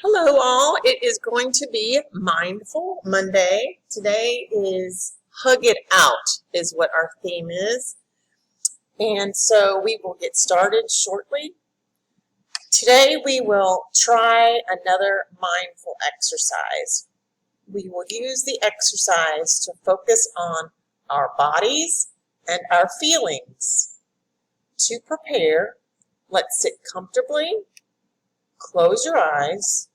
Hello all, it is going to be Mindful Monday. Today is Hug It Out is what our theme is. And so we will get started shortly. Today we will try another mindful exercise. We will use the exercise to focus on our bodies and our feelings. To prepare, let's sit comfortably, close your eyes,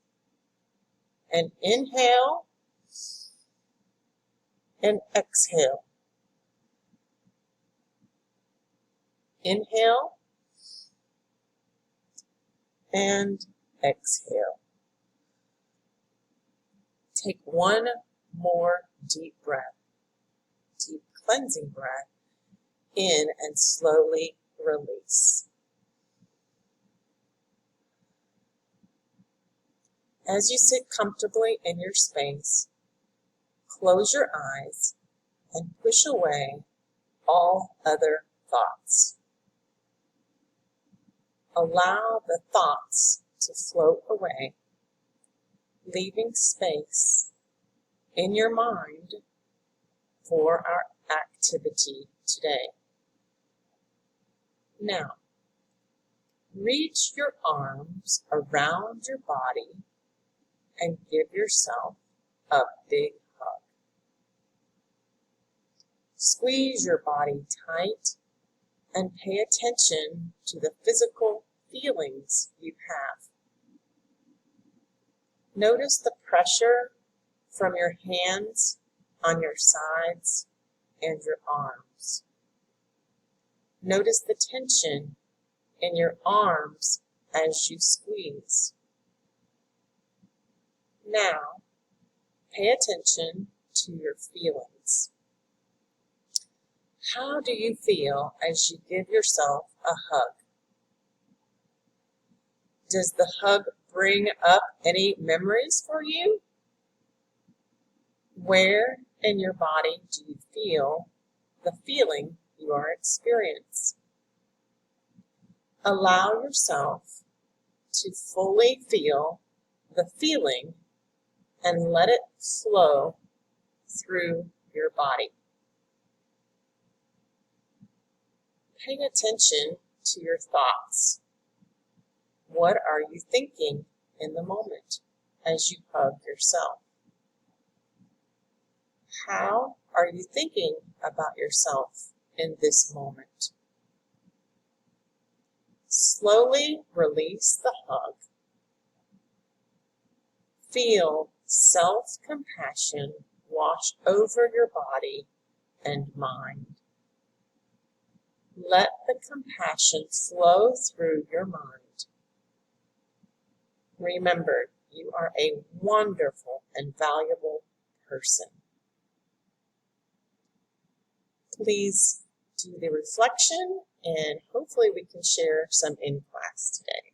and inhale and exhale. Inhale and exhale. Take one more deep breath, deep cleansing breath in, and slowly release. As you sit comfortably in your space, close your eyes and push away all other thoughts. Allow the thoughts to float away, leaving space in your mind for our activity today. Now, reach your arms around your body and give yourself a big hug. Squeeze your body tight and pay attention to the physical feelings you have. Notice the pressure from your hands on your sides and your arms. Notice the tension in your arms as you squeeze. Now, pay attention to your feelings. How do you feel as you give yourself a hug? Does the hug bring up any memories for you? Where in your body do you feel the feeling you are experiencing? Allow yourself to fully feel the feeling and let it flow through your body. Pay attention to your thoughts. What are you thinking in the moment as you hug yourself? How are you thinking about yourself in this moment? Slowly release the hug. Feel self-compassion wash over your body and mind. Let the compassion flow through your mind. Remember, you are a wonderful and valuable person. Please do the reflection, and hopefully we can share some in class today.